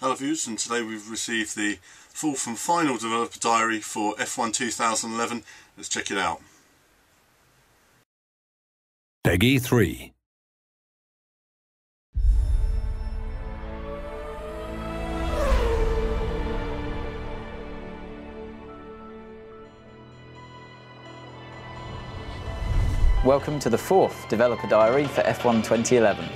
Hello viewers, and today we've received the fourth and final developer diary for F1 2011. Let's check it out. Peggy 3. Welcome to the fourth developer diary for F1 2011.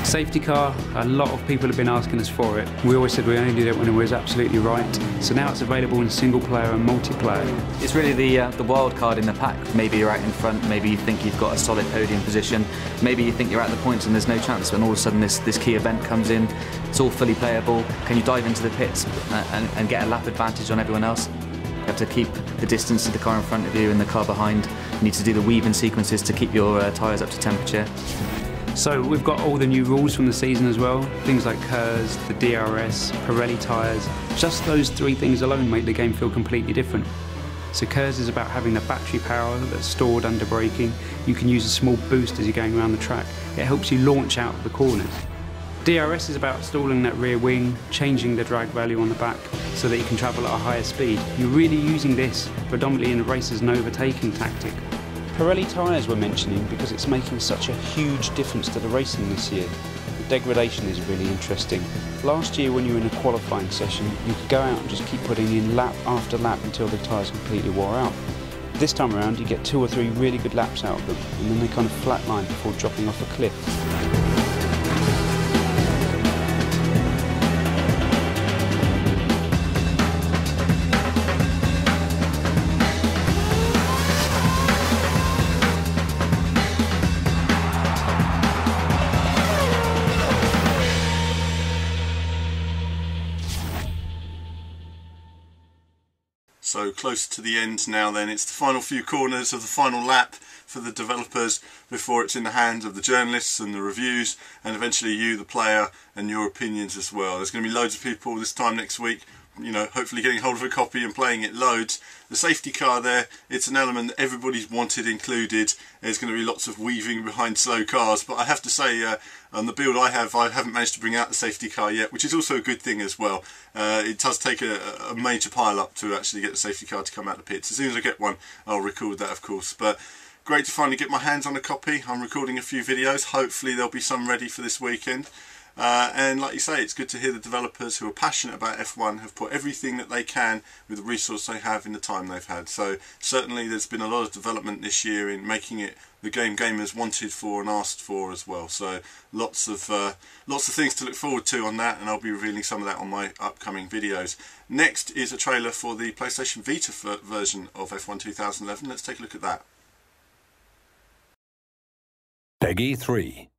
Safety car, a lot of people have been asking us for it. We always said we only did it when it was absolutely right. So now it's available in single player and multiplayer. It's really the wild card in the pack. Maybe you're out in front, maybe you think you've got a solid podium position, maybe you think you're at the points and there's no chance, but all of a sudden this key event comes in. It's all fully playable. Can you dive into the pits and get a lap advantage on everyone else? You have to keep the distance to the car in front of you and the car behind. You need to do the weaving sequences to keep your tyres up to temperature. So we've got all the new rules from the season as well, things like KERS, the DRS, Pirelli tyres. Just those three things alone make the game feel completely different. So KERS is about having the battery power that's stored under braking. You can use a small boost as you're going around the track. It helps you launch out of the corners. DRS is about stalling that rear wing, changing the drag value on the back so that you can travel at a higher speed. You're really using this predominantly in a race as an overtaking tactic. Pirelli tyres we're mentioning because it's making such a huge difference to the racing this year. The degradation is really interesting. Last year when you were in a qualifying session, you could go out and just keep putting in lap after lap until the tyres completely wore out. This time around you get 2 or 3 really good laps out of them and then they kind of flatline before dropping off a cliff. So close to the end now then, it's the final few corners of the final lap for the developers before it's in the hands of the journalists and the reviews and eventually you, the player, and your opinions as well. There's going to be loads of people this time next week, you know, hopefully getting hold of a copy and playing it loads. The safety car there, it's an element that everybody's wanted included. There's going to be lots of weaving behind slow cars, but I have to say on the build I haven't managed to bring out the safety car yet, which is also a good thing as well. It does take a major pile up to actually get the safety car to come out the pits. As soon as I get one I'll record that, of course, but great to finally get my hands on a copy. I'm recording a few videos, hopefully there'll be some ready for this weekend. And like you say, it's good to hear the developers who are passionate about F1 have put everything that they can with the resource they have in the time they've had. So certainly there's been a lot of development this year in making it the game gamers wanted for and asked for as well. So lots of things to look forward to on that, and I'll be revealing some of that on my upcoming videos. Next is a trailer for the PlayStation Vita version of F1 2011. Let's take a look at that. Peggy 3.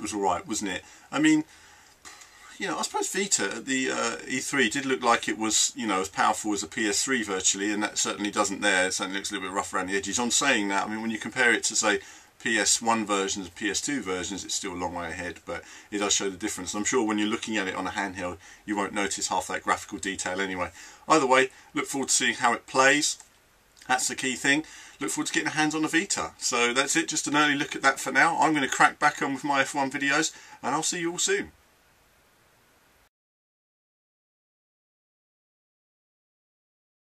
Was alright, wasn't it? I mean, you know, I suppose Vita at the E3 did look like it was, you know, as powerful as a PS3 virtually, and that certainly doesn't there. It certainly looks a little bit rough around the edges. On saying that, I mean, when you compare it to, say, PS1 versions and PS2 versions, it's still a long way ahead, but it does show the difference. And I'm sure when you're looking at it on a handheld, you won't notice half that graphical detail anyway. Either way, look forward to seeing how it plays. That's the key thing. Look forward to getting a hands on the Vita. So that's it, just an early look at that for now. I'm going to crack back on with my F1 videos, and I'll see you all soon.